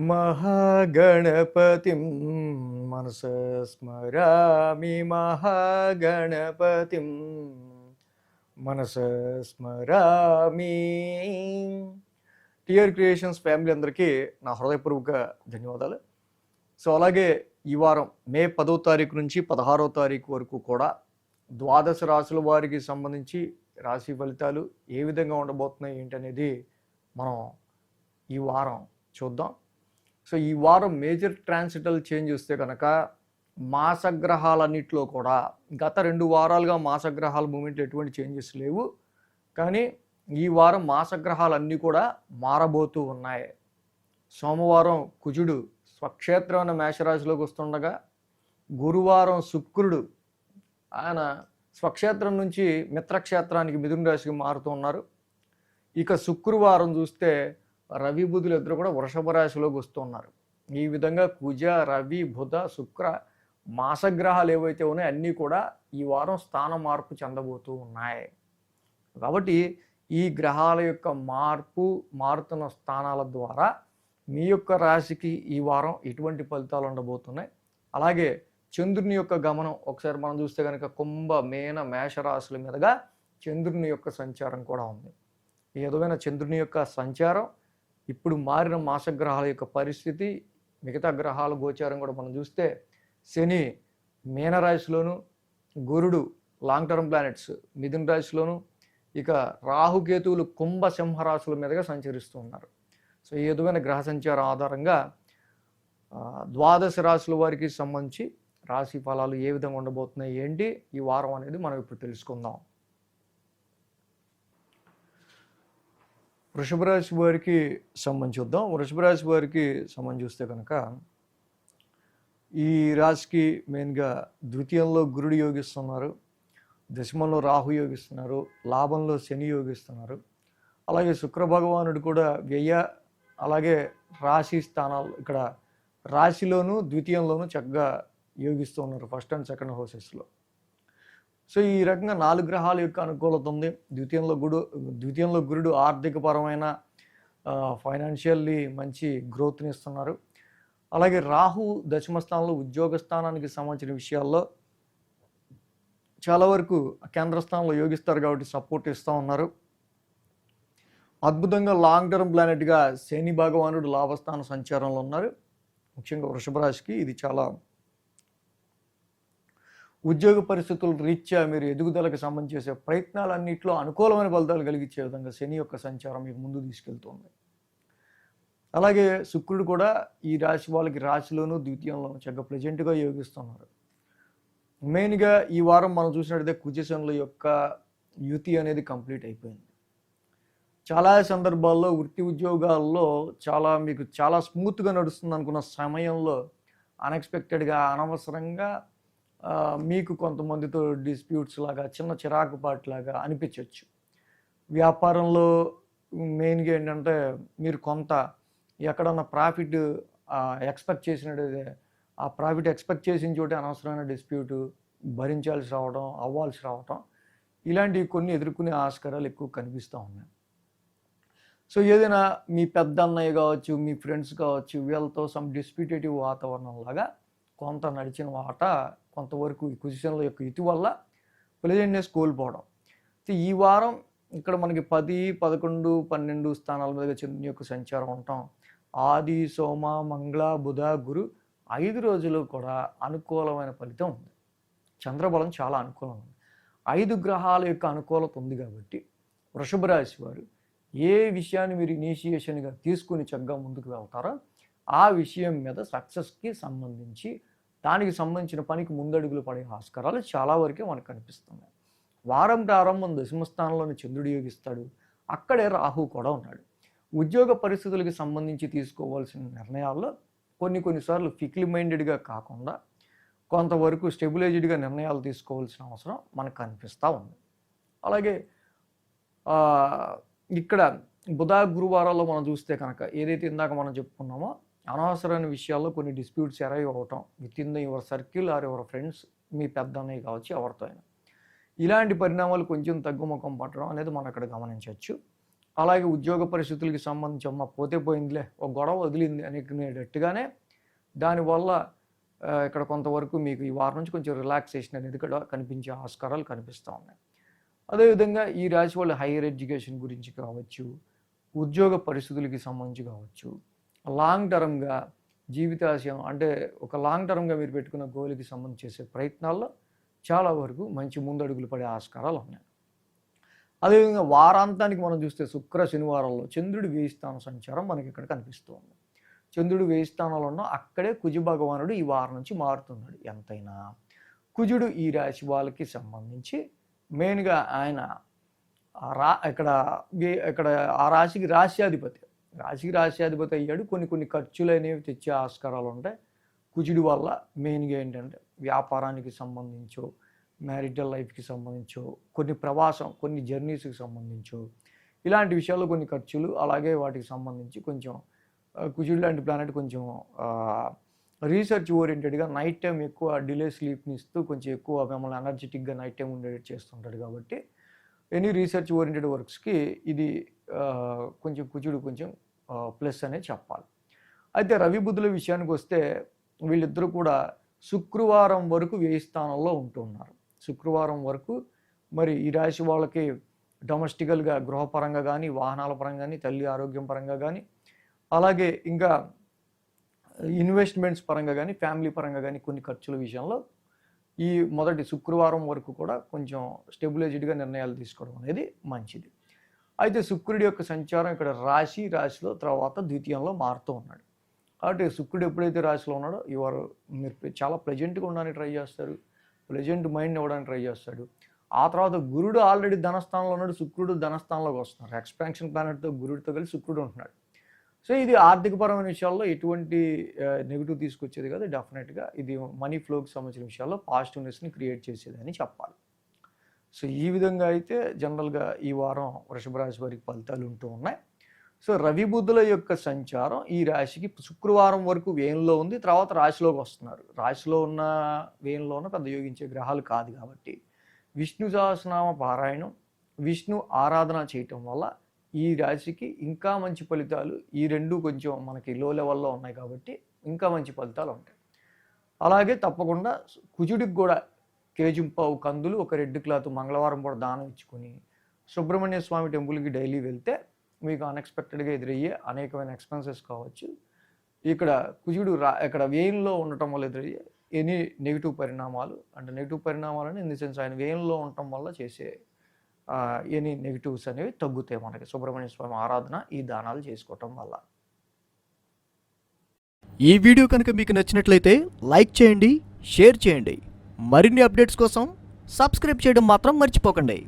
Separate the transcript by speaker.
Speaker 1: महागणपतिं मनसा स्मरामि महागणपतिं మనసా స్మరామి. TR creations family అందరికీ నా హృదయపూర్వక ధన్యవాదాలు. సో అలాగే ఈ వారం మే 10వ తారీఖు నుంచి 16వ తారీఖు వరకు కూడా ద్వాదశ రాశుల వారికి సంబంధించి రాశి ఫలితాలు ఏ విధంగా ఉండబోతున్నాయి ఏంటనేది మనం ఈ వారం చూద్దాం. సో ఈ వారం మేజర్ ట్రాన్సిటల్ చేంజ్ వస్తే కనుక మాసగ్రహాలన్నింటిలో కూడా గత 2 వారాలుగా మాసగ్రహాల మూమెంట్లో ఎటువంటి చేంజెస్ లేవు, కానీ ఈ వారం మాసగ్రహాలన్నీ కూడా మారబోతూ ఉన్నాయి. సోమవారం కుజుడు స్వక్షేత్రమైన మేషరాశిలోకి వస్తుండగా, గురువారం శుక్రుడు ఆయన స్వక్షేత్రం నుంచి మిత్రక్షేత్రానికి మిథున రాశికి మారుతూ ఉన్నారు. ఇక శుక్రవారం చూస్తే రవి బుధులు ఇద్దరు కూడా వృషభ రాశిలోకి వస్తున్నారు. ఈ విధంగా కుజ రవి బుధ శుక్ర మాసగ్రహాలు ఏవైతే ఉన్నాయో అన్నీ కూడా ఈ వారం స్థాన మార్పు చెందబోతూ ఉన్నాయి. కాబట్టి ఈ గ్రహాల యొక్క మారుతున్న స్థానాల ద్వారా మీ యొక్క రాశికి ఈ వారం ఎటువంటి ఫలితాలు ఉండబోతున్నాయి. అలాగే చంద్రుని యొక్క గమనం ఒకసారి మనం చూస్తే కనుక కుంభ మేన మేషరాశుల మీదుగా చంద్రుని యొక్క సంచారం కూడా ఉంది. ఈ విధమైన చంద్రుని యొక్క సంచారం, ఇప్పుడు మారిన మాసగ్రహాల యొక్క పరిస్థితి, మిగతా గ్రహాల గోచారం కూడా మనం చూస్తే శని మీనరాశిలోను, గురుడు లాంగ్ టర్మ్ ప్లానెట్స్ మిథున రాశిలోను, ఇక రాహుకేతువులు కుంభ సింహరాశుల మీదుగా సంచరిస్తూ ఉన్నారు. సో ఈ విధమైన గ్రహ సంచారం ఆధారంగా ద్వాదశ రాశుల వారికి సంబంధించి రాశి ఫలాలు ఏ విధంగా ఉండబోతున్నాయి ఏంటి ఈ వారం అనేది మనం ఇప్పుడు తెలుసుకుందాం. వృషభ రాశి వారికి సంబంధించి చూద్దాం. వృషభ రాశి వారికి సంబంధించి చూస్తే కనుక ఈ రాశికి మెయిన్గా ద్వితీయంలో గురుడు యోగిస్తున్నారు, దశమంలో రాహు యోగిస్తున్నారు, లాభంలో శని యోగిస్తున్నారు. అలాగే శుక్ర భగవానుడు కూడా అలాగే రాశి స్థానాలు ఇక్కడ రాశిలోను ద్వితీయంలోను చక్కగా యోగిస్తూ ఉన్నారు, ఫస్ట్ అండ్ సెకండ్ హౌసెస్లో. సో ఈ రకంగా 4 గ్రహాల యొక్క అనుకూలత ఉంది. ద్వితీయంలో గురుడు ఆర్థికపరమైన ఫైనాన్షియల్లీ మంచి గ్రోత్ని ఇస్తున్నారు. అలాగే రాహు దశమ స్థానంలో ఉద్యోగ స్థానానికి సంబంధించిన విషయాల్లో చాలా వరకు కేంద్ర స్థానంలో యోగిస్తారు కాబట్టి సపోర్ట్ ఇస్తూ ఉన్నారు. అద్భుతంగా లాంగ్ టర్మ్ ప్లానెట్గా శని భగవానుడు లాభస్థాన సంచారంలో ఉన్నారు. ముఖ్యంగా వృషభ రాశికి ఇది చాలా ఉద్యోగ పరిస్థితుల రీత్యా మీరు ఎదుగుదలకు సంబంధించి చేసే ప్రయత్నాలన్నింటిలో అనుకూలమైన ఫలితాలు కలిగించే విధంగా శని యొక్క సంచారం మీకు ముందు తీసుకెళ్తుంది. అలాగే శుక్రుడు కూడా ఈ రాశి వాళ్ళకి రాశిలోను ద్వితీయంలోను చక్కగా ప్లెజెంట్గా యోగిస్తున్నారు. మెయిన్గా ఈ వారం మనం చూసినట్టయితే కుజశనుల యొక్క యుతి అనేది కంప్లీట్ అయిపోయింది. చాలా సందర్భాల్లో వృత్తి ఉద్యోగాల్లో మీకు చాలా స్మూత్గా నడుస్తుంది అనుకున్న సమయంలో అన్ఎక్స్పెక్టెడ్గా అనవసరంగా మీకు కొంతమందితో డిస్ప్యూట్స్ లాగా చిన్న చిరాకుపాటులాగా అనిపించవచ్చు. వ్యాపారంలో మెయిన్గా ఏంటంటే మీరు కొంత ఎక్కడన్నా ప్రాఫిట్ ఎక్స్పెక్ట్ చేసినట్టయితే ఆ ప్రాఫిట్ ఎక్స్పెక్ట్ చేసిన చోటే అనవసరమైన డిస్ప్యూట్ భరించాల్సి రావడం, అవ్వాల్సి రావడం, ఇలాంటివి కొన్ని ఎదుర్కొనే ఆస్కారాలు ఎక్కువ కనిపిస్తూ ఉన్నాయి. సో ఏదైనా మీ పెద్ద అన్నయ్య కావచ్చు, మీ ఫ్రెండ్స్ కావచ్చు, వీళ్ళతో సమ్ డిస్ప్యూటేటివ్ వాతావరణం లాగా కొంత నడిచిన వాట కొంతవరకు ఈ కుజిషన్ల యొక్క ఇటు వల్ల ప్లెజెంట్నెస్ కోల్పోవడం. సో ఈ వారం ఇక్కడ మనకి 10, 11, 12 స్థానాల మీదుగా చంద్రుని యొక్క సంచారం ఉంటాం. ఆది సోమ మంగళ బుధ గురు 5 రోజులు కూడా అనుకూలమైన ఫలితం ఉంది. చంద్రబలం చాలా అనుకూలం ఉంది. 5 గ్రహాల యొక్క అనుకూలత ఉంది కాబట్టి వృషభ రాశి వారు ఏ విషయాన్ని మీరు ఇనిషియేషన్గా తీసుకుని చక్కగా ముందుకు వెళ్తారో ఆ విషయం మీద సక్సెస్కి సంబంధించి దానికి సంబంధించిన పనికి ముందడుగులు పడే ఆస్కారాలు చాలా వరకే మనకు కనిపిస్తున్నాయి. వారం ప్రారంభం దశమ స్థానంలోని చంద్రుడు యోగిస్తాడు, అక్కడే రాహు కూడా ఉన్నాడు. ఉద్యోగ పరిస్థితులకు సంబంధించి తీసుకోవాల్సిన నిర్ణయాల్లో కొన్నిసార్లు ఫిక్లీ మైండెడ్గా కాకుండా కొంతవరకు స్టెబిలైజ్డ్గా నిర్ణయాలు తీసుకోవాల్సిన అవసరం మనకు కనిపిస్తూ ఉంది. అలాగే ఇక్కడ బుధ గురువారాల్లో మనం చూస్తే కనుక ఏదైతే ఇందాక మనం చెప్పుకున్నామో అనవసరమైన విషయాల్లో కొన్ని డిస్ప్యూట్స్ అరైవ్ అవటం within your circle or your friends, మీ పెద్ద అన్నయ్య కావచ్చు ఎవరితో అయినా, ఇలాంటి పరిణామాలు కొంచెం తగ్గుముఖం పట్టడం అనేది మనం అక్కడ గమనించవచ్చు. అలాగే ఉద్యోగ పరిస్థితులకి సంబంధించి అమ్మ పోతే పోయిందిలే, ఒక గొడవ వదిలింది అనుకునేటట్టుగానే దానివల్ల ఇక్కడ కొంతవరకు మీకు ఈ వారం నుంచి కొంచెం రిలాక్సేషన్ అనేది కూడా కనిపించే ఆస్కారాలు కనిపిస్తూ ఉన్నాయి. అదేవిధంగా ఈ రాశి వాళ్ళు హైయర్ ఎడ్యుకేషన్ గురించి కావచ్చు, ఉద్యోగ పరిస్థితులకి సంబంధించి కావచ్చు, లాంగ్ టర్మ్గా జీవితాశయం అంటే ఒక లాంగ్ టర్మ్గా మీరు పెట్టుకున్న గోల్కి సంబంధించి చేసే ప్రయత్నాల్లో చాలా వరకు మంచి ముందడుగులు పడే ఆస్కారాలు ఉన్నాయి. అదేవిధంగా వారాంతానికి మనం చూస్తే శుక్ర శనివారంలో చంద్రుడి వేయి స్థాన సంచారం మనకి ఇక్కడ కనిపిస్తుంది. చంద్రుడు వేయి స్థానంలో ఉన్న అక్కడే కుజ భగవానుడు ఈ వారం నుంచి మారుతున్నాడు. ఎంతైనా కుజుడు ఈ రాశి వాళ్ళకి సంబంధించి మెయిన్గా ఆయన ఇక్కడ ఆ రాశికి రాశ్యాధిపతి అయ్యాడు. కొన్ని ఖర్చులు అనేవి తెచ్చే ఆస్కారాలు ఉంటాయి. కుజుడి వల్ల మెయిన్గా ఏంటంటే వ్యాపారానికి సంబంధించో, మ్యారిటల్ లైఫ్కి సంబంధించో, కొన్ని ప్రవాసం, కొన్ని జర్నీస్కి సంబంధించో ఇలాంటి విషయాల్లో కొన్ని ఖర్చులు, అలాగే వాటికి సంబంధించి కొంచెం కుజుడు లాంటి ప్లానెట్ కొంచెం రీసెర్చ్ ఓరియంటెడ్గా నైట్ టైం ఎక్కువ డిలే స్లీప్ని ఇస్తూ కొంచెం ఎక్కువ మిమ్మల్ని ఎనర్జెటిక్గా నైట్ టైం ఉండేది చేస్తుంటాడు. కాబట్టి ఎనీ రీసెర్చ్ ఓరియంటెడ్ వర్క్స్కి ఇది కొంచెం కుజుడు కొంచెం ప్లస్ అనేది చెప్పాలి. అయితే రవి బుధుల విషయానికి వస్తే వీళ్ళిద్దరూ కూడా శుక్రవారం వరకు వ్యయ స్థానంలో ఉంటున్నారు. శుక్రవారం వరకు మరి ఈ రాశి వాళ్ళకి డొమెస్టికల్గా గృహపరంగా కానీ, వాహనాల పరంగా కానీ, తల్లి ఆరోగ్యం పరంగా కానీ, అలాగే ఇంకా ఇన్వెస్ట్మెంట్స్ పరంగా కానీ, ఫ్యామిలీ పరంగా కానీ కొన్ని ఖర్చుల విషయంలో ఈ మొదటి శుక్రవారం వరకు కూడా కొంచెం స్టెబిలైజ్డ్గా నిర్ణయాలు తీసుకోవడం అనేది మంచిది. అయితే శుక్రుడి యొక్క సంచారం ఇక్కడ రాశిలో తర్వాత ద్వితీయంలో మారుతూ ఉన్నాడు. కాబట్టి శుక్రుడు ఎప్పుడైతే రాశిలో ఉన్నాడో మీరు చాలా ప్లెజెంట్గా ఉండడానికి ట్రై చేస్తారు, ప్లెజెంట్ మైండ్ ఇవ్వడానికి ట్రై చేస్తాడు. ఆ తర్వాత గురుడు ఆల్రెడీ ధనస్థానంలో ఉన్నాడు, శుక్రుడు ధనస్థానంలోకి వస్తున్నారు. ఎక్స్పాన్షన్ ప్లానెట్తో గురుడితో కలిసి శుక్రుడు ఉంటున్నాడు. సో ఇది ఆర్థికపరమైన విషయాల్లో ఎటువంటి నెగిటివ్ తీసుకొచ్చేది కాదు. డెఫినెట్గా ఇది మనీ ఫ్లోకి సంబంధించిన విషయాల్లో పాజిటివ్నెస్ని క్రియేట్ చేసేది అని చెప్పాలి. సో ఈ విధంగా అయితే జనరల్గా ఈ వారం వృషభ రాశి వారికి ఫలితాలు ఉంటూ ఉన్నాయి. సో రవి బుధుల యొక్క సంచారం ఈ రాశికి శుక్రవారం వరకు వ్యయంలో ఉంది, తర్వాత రాశిలోకి వస్తున్నారు. రాశిలో ఉన్న వ్యయంలో ఉన్న పెద్ద యోగించే గ్రహాలు కాదు కాబట్టి విష్ణు సహస్రనామ పారాయణం, విష్ణు ఆరాధన చేయటం వల్ల ఈ రాశికి ఇంకా మంచి ఫలితాలు, ఈ రెండు కొంచెం మనకి లో లెవెల్లో ఉన్నాయి కాబట్టి ఇంకా మంచి ఫలితాలు ఉంటాయి. అలాగే తప్పకుండా కుజుడికి కూడా కేజింపావు కందులు, ఒక రెడ్ క్లాత్ మంగళవారం కూడా దానం ఇచ్చుకొని సుబ్రహ్మణ్య స్వామి టెంపుల్కి డైలీ వెళ్తే మీకు అన్ఎక్స్పెక్టెడ్గా ఎదురయ్యే అనేకమైన ఎక్స్పెన్సెస్ కావచ్చు. ఇక్కడ కుజుడు ఇక్కడ వ్యయంలో ఉండటం వల్ల ఎదురయ్యే ఎనీ నెగిటివ్ పరిణామాలు, అంటే నెగిటివ్ పరిణామాలని ఇన్ ది సెన్స్ ఆయన వ్యయంలో ఉండటం వల్ల చేసే ఎనీ నెగిటివ్స్ అనేవి తగ్గుతాయి మనకి సుబ్రహ్మణ్య స్వామి ఆరాధన, ఈ దానాలు చేసుకోవటం వల్ల.
Speaker 2: ఈ వీడియో కనుక మీకు నచ్చినట్లయితే లైక్ చేయండి, షేర్ చేయండి. మరిన్ని అప్డేట్స్ కోసం సబ్స్క్రైబ్ చేయడం మాత్రం మర్చిపోకండి.